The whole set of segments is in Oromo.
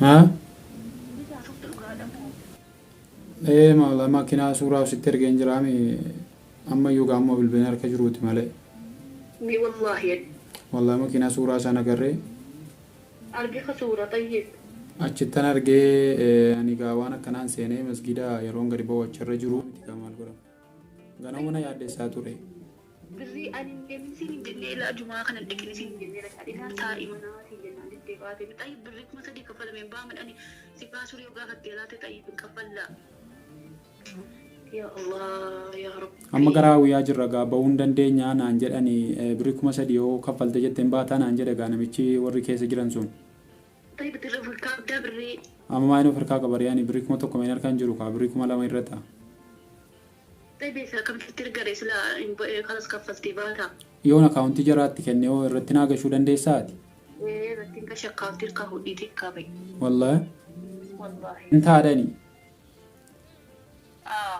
ها ايه ما كنا سورة وستر جنجرامي أما يوقع أما بالبنار كجروت مالي مي والله والله ما كنا سورة سنة قري أرجع صورة طيب أشتنا أرجع يعني كوانا كنان سينه مسجدا يرون قريبا وشر جرو كمال قرام غنوا منا يادي ساتوري بري أنا من سين جنة لا جماعة كنا نتكلم سين جنة لك أدينا تاري منا سين جنة نتبعات طيب بريك ما تدي كفل من بعمل أني سباسوري وقا كتيرات طيب كفل لا يا الله يا رب أما قراوي يا جرّا باوندن دي نيان أنجر أني بريكما سديو كفل تجت تنباتان أنجر غانا ميشي ورّيكيس جرانسون طيب تلف الكاب ده بري أما ما إنه فرقا كبرياني بريكما تو كمينر كان جروكا بريكما لا ميرتا طيب إذا كم كتير قريس لا إن خلاص كفلتي باتا يونا كاونتي جرات كنيو رتنا غشودن دي سات إيه رتين كشقاف تلك هودي تكابي والله والله انت عدني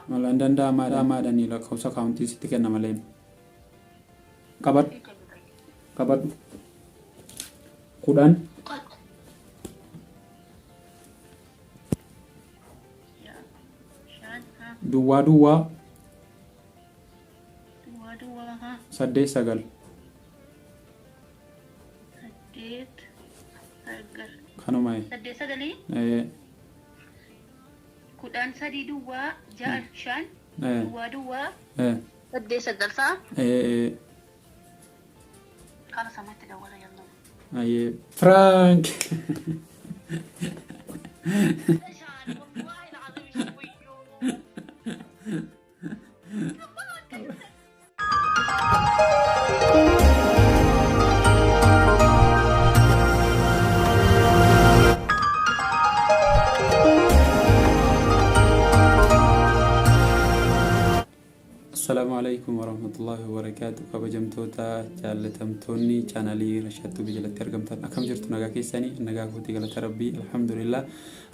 والله ملندن دا ما داني لا كوسا كاونتي ستكنا ملين كبر كبر كودان دوا dua ha سدي سغل saddeet sagal كانوا معي saddeet sagalii ايه kudhan sadii duwwaa ja'a shan ايه duwwaa ايه saddeet sagal fa'a ايه kala samatti dawwala yalla ايه فرانك والله العظيم شويه السلام عليكم ورحمة الله وبركاته كبجمتوتا جالتمتوني channelي رشدتو بجلت ترجمتن أكم جرت نجا كيساني نجا كوتي جلت ربي الحمد لله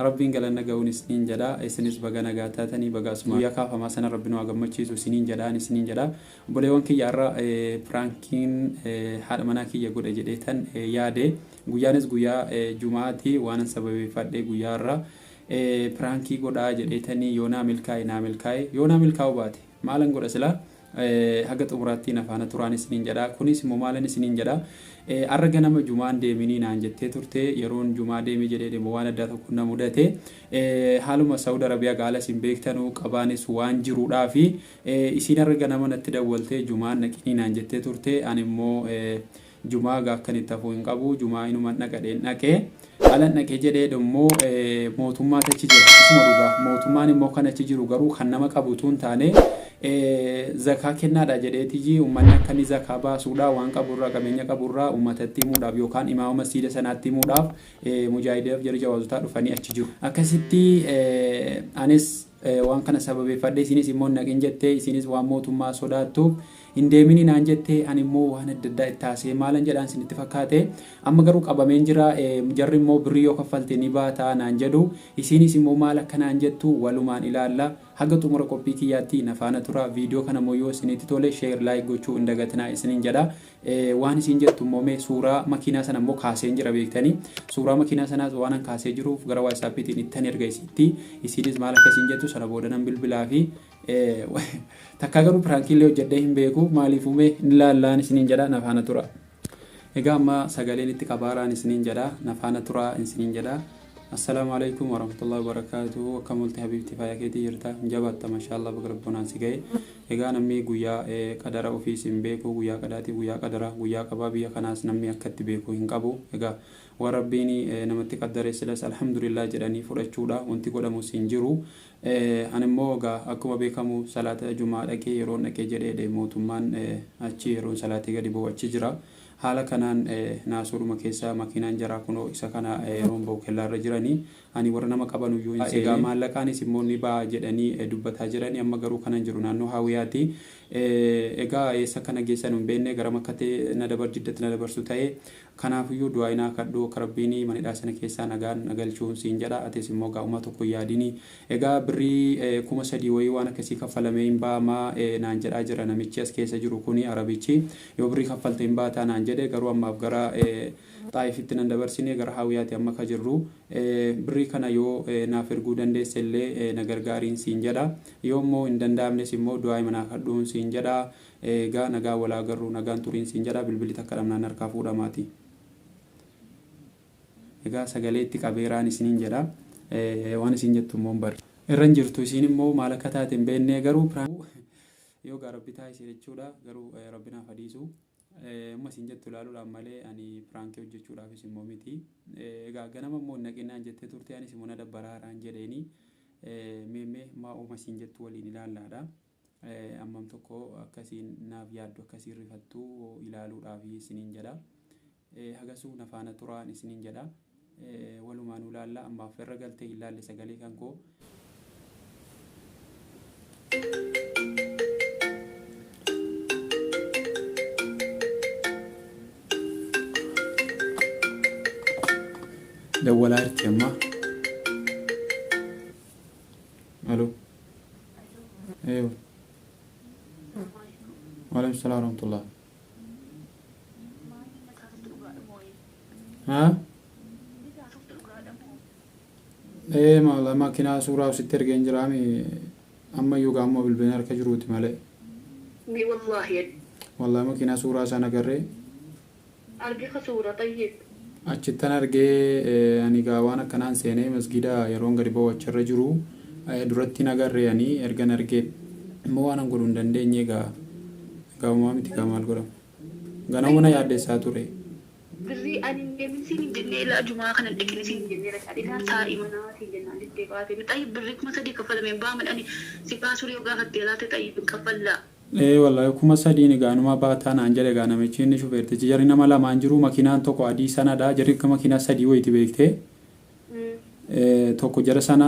ربي قال نجا ونسنين جدا سنيس بجا نجا تاتني بجا اسمه يا كافة ما سنة ربنا وجم متشيز وسنين جدا نسنين جدا بليون كي يرى فرانكين حال مناكي يقول أجديتن ياده جويانس جويا جمعتي وأنا سبب فرد جويارا فرانكي قد أجديتني يونا ملكاي يونا ملكاو باتي maalan godha sila haga xumuraatti nafaana turaan isiniin jedha kunis immoo maalan isiniin jedha arga nama jumaan deeminii naan jettee turte yeroon jumaa deemi jedhee deemu waan adda tokko na mudate haaluma Saudi Arabiyaa gaala isin beektanuu qabaanis waan jiruudhaa fi isin arga nama natti dawwaltee jumaan naqinii naan jettee turte ani immoo jumaa gaakkanit hafuu hin qabu jumaa inuma naqadheen dhaqee alan dhaqee jedhee immoo mootummaa tachi jira isuma dhugaa mootummaan immoo kan achi jiru garuu kan nama qabutuun taane zakaa kennaadha jedheetiji uummanni akkani zakaa baasuudha waan qaburraa qabeenya qaburraa uummatatti himuudhaaf yookaan imaama masjiida sanaatti himuudhaaf mujaahidaaf jara jawaazotaa dhufanii achi jiru akkasitti anis waan kana sababeeffadhe isinis immoo naqin jettee isinis waan mootummaa sodaattuuf indeemini naan jettee ani immoo waan adda addaa ittaasee maalan jedhaan sinitti fakkaate amma garuu qabameen jira jarri immoo birrii yoo kaffalte ni baataa naan jedhu isinis immoo maal akka naan jettu walumaan ilaalla haga xumura qophii kiyyaatti nafaana tura viidiyoo kana immoo yoo isinitti tole share like gochuu hin dagatinaa isiniin jedha waan isin jettu immoo mee suuraa makiinaa sana immoo kaaseen jira beektanii suuraa makiinaa sanaas waan an kaasee jiruuf gara WhatsAppiitiin ittan erga isinis maal akka isin jettu sana booda nan bilbilaa fi takka garuu piraankiilee hojjedhee hin beeku maaliifumee hin laallaan isiniin jedha nafaana tura egaa amma sagaleen itti qabaaraan isiniin jedha nafaana tura isiniin jedha السلام عليكم ورحمة الله وبركاته وكملت حبيبتي فايكيتي يرتا جبت ما شاء الله بقربنا سجى إجا نمي جويا قدر أوفيس بيكو جويا قداتي جويا قدر جويا كبابي خناس نمي أكتب بيكو هنكابو إجا وربيني نمتي قدر سلس الحمد لله جراني فرشودا وانتي قدام مسنجرو أنا موجا أكو بيكمو صلاة الجمعة كي يرون كي جري موتمان أشي يرون صلاة كي بو أشجرا haala kanaan naasuruma keessa makiinaan jaraa kunoo isa kana romboo kellaarra jiranii ani warra nama qaban iyyuu egaa maallaqaanis immoo ni ba'a jedhanii dubbataa jiranii amma garuu kanan jiru naannoo haawiyaati egaa eessa kana geessan hin beekne gara makkatee na dabar jiddatti na dabarsu ta'e kanaafiyyuu du'aa inaa kadhuu karabbiinii manidhaa sana keessaa nagaan nagalchuun siin jedha atis immoo gaa'uma tokko yaadini egaa birrii 3,000 wayii waan akkasii kaffalamee hin baamaa naan jedhaa jira namichi as keessa jiru kuni arabichi yoo birrii kaffalte hin baataa naan jedhe garuu ammaaf gara xaa'ifitti nan dabarsine gara hawwiyaatti amma ka jirru birrii kana yoo naaf erguu dandeesse illee na gargaariin siin jedha yoo immoo hin danda'amnes immoo du'aa manaa kadhuun siin jedha egaa nagaa walaa garuu nagaan turiin siin jedha bilbilli takka dhamnaan harkaa fuudhamaati egaa sagalee itti qabeeraan isiniin jedha waan isin jettu immoo bari irran jirtu isin immoo maal akka taate hin beekne garuu yoo rabbi taa'ise jechuudha garuu rabbinaaf hadiisu amma isin jettu ilaaluudhaan malee ani piraankii hojjechuudhaafis immoo miti egaa ganama immoo naqinaan jettee turte anis immoo na dabbaraaraan jedheeni meemmee maa'uma isin jettu waliin ilaallaadha ammam tokko akkasiin naaf yaaddu akkasiin rifattu ilaaluudhaaf isiniin jedha hagasuu nafaana turaan isiniin jedha walumaan ilaalla ammaaf irra galtee ilaalle sagalee kan koo دولار تيما الو ايوه وعليكم السلام ورحمه الله ها ايه ما كنا صوره وسترجن جرامي اما يوغا مو بالبنار كجروت مالي والله ما كنا صوره سنه قري ارجع صوره طيب achittan argee ani gaawaan akkanaan seenee masgida yeroon gadi ba'u achirra jiru duratti nagarree ani ergan argee immoo waan an godhu hin dandeenye gaawumaa miti maal godhamu ganama na yaaddeessaa ture birrii ani deemisiin hin jennee ilaa jumaa kana dhiqnisiin hin jennee rakkaadhinaa taa'ii manaa siin jennaan diddee baatee mixaayi birrii 3,000 kaffalameen baaman ani si baasuu yoo gaafattee laate xayyii hin kaffallaa wallahi 3,000 gaanuma baataa naan jedhe gaanamichi inni shufeertichi jarri nama lamaan jiru makiinaan tokko adii sanadha jarri akka makiinaa 3 wayiiti beektee tokko jara sana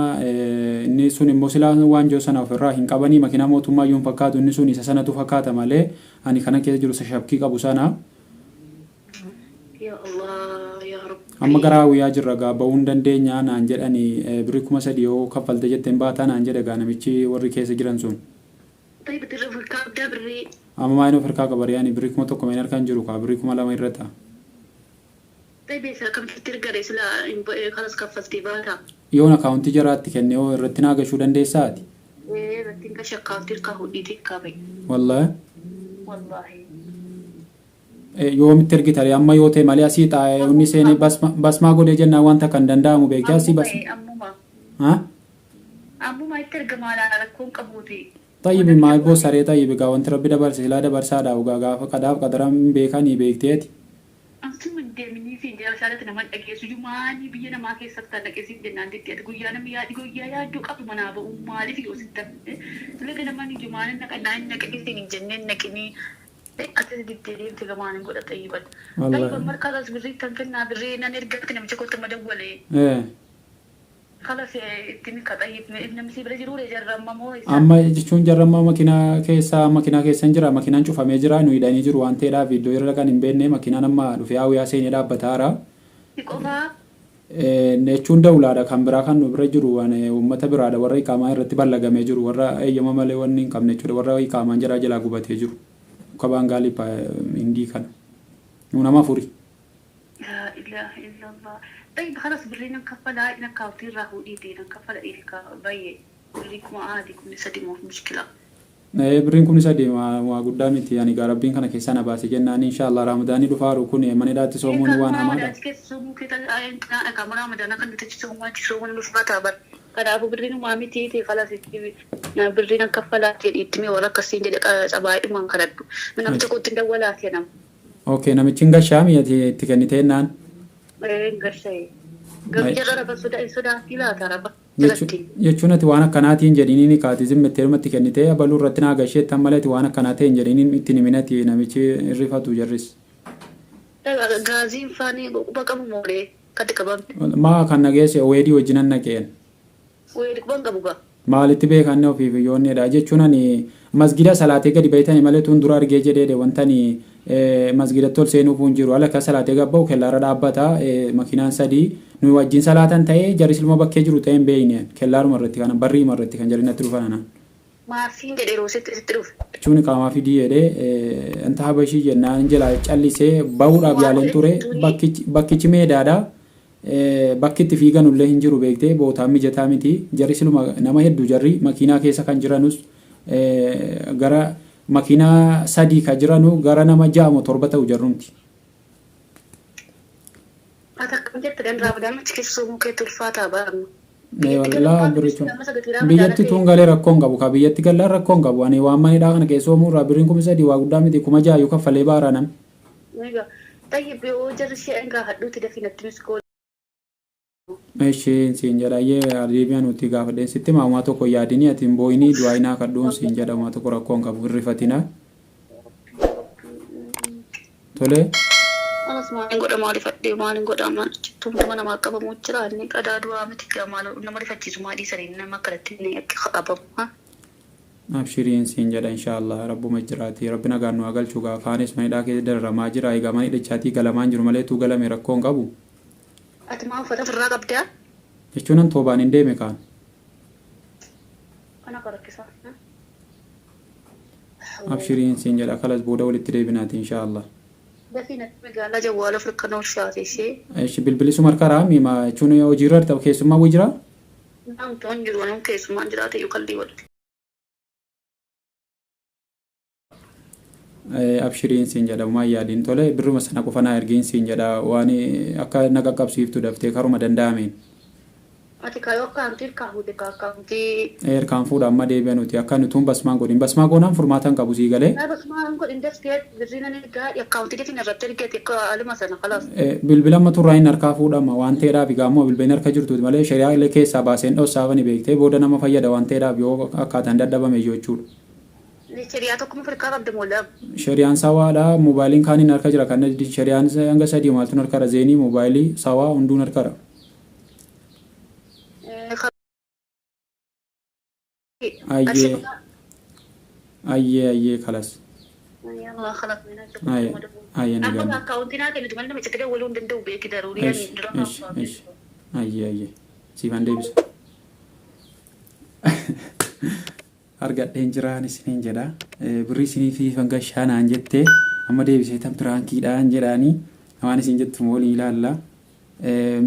inni sun immoo silaa waanjoo sana ofirraa hin qabanii makiinaa mootummaa iyyuu hin fakkaatu inni sun isa sanatu fakkaata malee ani kana keessa jiru sashabkii qabu sana amma garaa guyyaa jirra ba'uu hin dandeenya naan jedhanii birrii 3,000 yoo kaffalte jetteen baataa naan jedhe gaanamichi warri keessa jiran sun طيب ترفع دبري أما ما ينو فرقا كبر يعني بريك ما تكو مينار كان جروكا بريك ما لا ما يرتا طيب إذا كم ترجع رسلا خلاص كفلتي باتا يونا كاونتي جرات كأني هو رتنا كشو دندي ساتي إيه رتين كشقاف تركا هودي تكابي والله والله يوم ترجع تري أما يوتي مالياسي تاي وني سيني بس ما قولي جنا وانتا كان دندا مو بيكاسي بس ها أمو ما يترجع مالا لكون كبوتي طيب ما يبغى سريع طيب قاون تربي دبر سهلا دبر سادا وقا فقداب قدرام بيكاني بيكتيت أنتم من دمني في ديال سالة نمان أجلس جماني بيجنا ما كي سكتا نكسي بدنا ديت تقولي ميا تقولي يا دوك أبو منابو مالي في وسط لكن لما نيجي جماني نكناين نكسي نجنن نكني أتى ديتيري تجمعنا نقول طيبات طيب مركز بري تنكنا بري نرجع كنا مشكلة تمدولي خلاص تني كطيب نمسي برجرور جرّما مو أما جشون جرّما ماكينة كيسا نجرا ماكينة نشوف مجرا نو يداني جرو أنتي را فيديو يرلا كان إمبني ماكينة نما رفيا ويا سيني را بتارا يكوفا نشون دولة را كم برا كان برجرو وانه ومتى برا دا ورا كاما رتبا لغا مجرو ورا أي يوم مالي ونين كم نشود ورا كاما جرا جلا غوبات يجرو كبان غالي با إندي كان نونا ما فوري لا إله إلا الله طيب خلاص برينا نكفل هاي نكاوتين راهو إيدي نكفل إيديك باي بريكم عادي كم نسدي مو مشكلة برينكم نسدي ما قدامي يعني قربين كنا كيسانا باسي جنان إن شاء الله رمضاني دفارو كوني من دات صومون وانا ما دات كيسومو كده أنا كمان رمضان كان بتجسومون تجسومون لفباتا بر كده أبو برينو مامي تيتي خلاص برينا نكفل هاي إتمي ولا كسين جد أباي إمان كردو من أبتة كنت ندولا كنا أوكي نمي تشينغا شامي يا تكني تينان jechuun ati waan akkanaatiin jedhiniin kaatizim metteerumatti kennitee abaluu irratti naa gashee tammaleeti waan akkanaatiin jedhiniin itti niminati namichi rifatu jarris. Gaaziin faanii baqamu moolee katti qabamte. Maa kan nageesse weedii wajjinan naqeen. Weedii kuban qabu gaa. maalitti beekanne ofiif yoonneedha jechuun ani masgida salaatee gadi baytanii malee tun dura argee jedhee wantani masgidatti ol seenuuf hin jiru ala akka salaatee gabba'u kellaara dhaabbata makiinaan sadii nu wajjin salaatan ta'ee jaris ilmoo bakkee jiru ta'een beeyne kellaaruma irratti kana barriima irratti kan jarinatti dhufan Maafin jedhee roositti sitti dhufe. jechuun qaamaa fidii jedhee anta habashii jennaan jala callisee bahuudhaaf yaaleen ture bakkichi meedaadha. Bakki itti fiiganullee hin jiru beektee bootaan mijataa miti jaris ilma nama hedduu jarri makiinaa keessa kan jiranus gara makiinaa sadii kan jiranu gara nama 6-7 ta'u jarrumti. Akkam jette danda'a badaan achi keessa soomuu keetti ulfaataa baaramu. Wallaa birichuun biyyatti tuun galee rakkoon qabu ka biyyatti gallaan rakkoon qabu ani waan manidhaa kana keessa oomuu irraa biriin 3,000 waa guddaa miti 6,000 kaffalee baaraa nam. Tayyib yoo jarri shi'an gaa hadhuutti dafinatti miskool. Isheen siin jedha deebi'an nuti gaafadheen sitti maamaa tokko yaadini atiin booyinii du'aayinaa kadhuun siin jedha maamaa tokko rakkoon qabu hirrifatina. Tole. Anas maaliin godha maaliif adhee maaliin godha maal tumtuma namaa qabamu jira inni qadaa du'aa miti maal nama rifachiisu maalii saniin nama akkanatti inni akka qabamu. Abshiriin siin jedha inshaallah rabbuma jiraati rabbi nagaan nu agalchuu gaafaanis manidhaa keessa dararamaa jira egaa manni dhachaatii galamaan jiru malee tuu galame rakkoon qabu. Ati maa uffata ofirraa qabdaa? Jechuun an toobaan hin deeme kaan. Kana qarakkisaa. Abshiriin siin jedha kalas booda walitti deebinaati inshaallah. Dafiinatti magaalaa jawwaala Afrikaa Noorshaati ishee. Bilbilisuma harka raami ma jechuun hojiirra ta'u keessummaa wajjira? Naamtoon jiru waan keessummaan jiraate yoo kallii walitti. Abshiriin siin jedha maa yaadiin tole birruma sana qofa naa ergiin siin jedha waan akka naqa qabsiiftu daftee karuma danda'ameen. Ati kaayoo akkaantii kaahute akkaantii. Erkaan fuudha amma deebi'a nuti akka nutuun basmaan godhin basmaa goonaan furmaatan qabu sii galee. Basmaan godhin daftee birriin ani gaadhi akkaantii deetiin irratti ergeeti akka alima sana kalaas. Bilbila amma turraa hin harkaa fuudhama waan ta'eedhaaf egaa ammoo bilbileen harka jirtuuti malee shari'aa illee keessaa baaseen dhoosaafani beektee booda nama fayyada waan ta'eedhaaf yoo akkaataan dadhabame jechuudha. Shari'aa tokkuma Afrikaa qabda moollaa. Shari'aan sawaadha moobaayiliin kaaniin harka jira kan shari'aan hanga sadii maaltuun harkara zeenii moobaayilii sawaa hunduun harkara. Ayyee kalas. Ayyee nagaan. Ayyee siifan deebisa. Argadheen jiraan isiniin jedha birrii isinii fi fangashaanaan jettee amma deebisee tam tiraankiidhaan jedhaanii waan isin jettu moolii ilaalla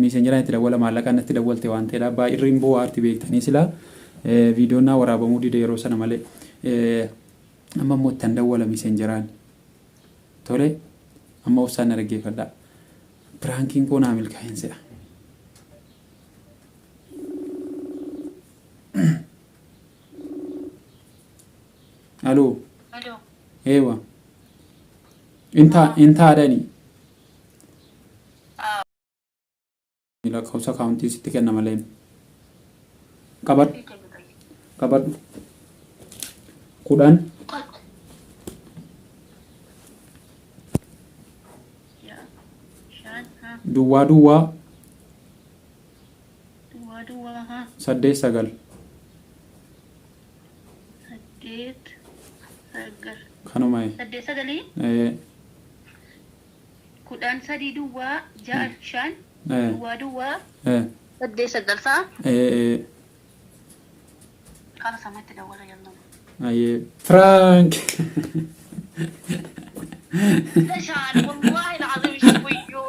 miiseen jiraan itti dawwala maallaqaan itti dawwalte waan ta'eedha baay'irriin boo aarti beektanii sila viidiyoon naa waraabamuu dide yeroo sana malee amma immoo ittiin dawwala miiseen jiraan tole amma obsaan na dhaggeeffadha tiraankiin koo naa milkaa'een se'a. Aloo. Aloo. Eewa. Inta adani. Lakkoofsa kaawuntii sitti kenna malee. Qabadhu. 10. Duwwaa. 8-9. Kanuma. 8-9. 10 duwwaa 6-5. Duwwaa. 8-9 fa'a. Kana samatti dawwala jennaan. Frank. Dashaan wallahi العظيم شويو.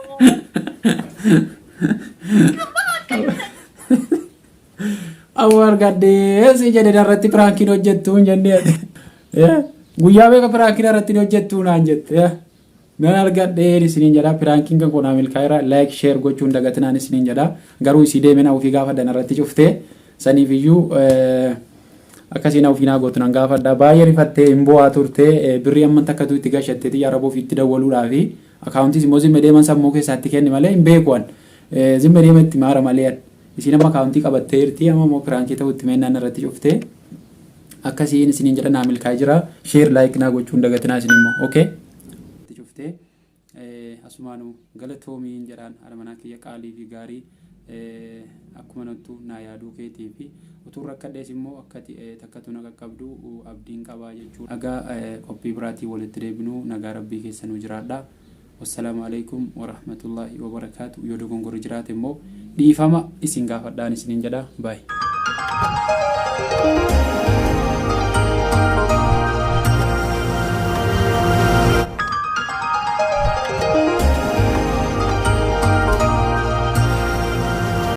Awwaar gaddee si jedhe irratti piraankiin hojjettuun jennee guyyaa beeka piraankiin irratti hojjettuu naan jette nan argadhee isiniin jedha piraankiin kan koonaa milkaa'eera laayik sheer gochuun dagatinaan isiniin jedha garuu isii deemena ofii gaafadhan irratti cuftee saniif iyyuu akkasiin ofiinaa gootunan gaafadha baay'ee rifattee hin bo'aa turtee birrii amman takkatu itti gashattee xiyyaa raboof itti dawwaluudhaa fi akaawuntiis immoo zimma deeman sammuu keessaatti kenni malee hin beekuwan zimma deema itti maara malee isin amma akaawuntii qabattee jirti amma immoo piraankii ta'u itti meennaan irratti cuftee akkasiin isiniin jedha naa milkaa'ee jira sheer laayik naa gochuun dagatinaa isin immoo okay cuftee asumaanuu galatoomiin jedhaan haala manaa kiyya qaalii fi gaarii akkuma nattu naa yaaduu keetii fi utuu rakkadhees immoo akkati takkatu naga qabdu abdiin qabaa jechuudha. Nagaa qophii biraatii walitti deebinuu nagaa rabbii keessanuu jiraadha. Wassalaamu alaikum warahmatullahi wabarakaatu. Yoo dogongora jiraate immoo dhiifama isin gaafadhaan isiniin jedha. Bye.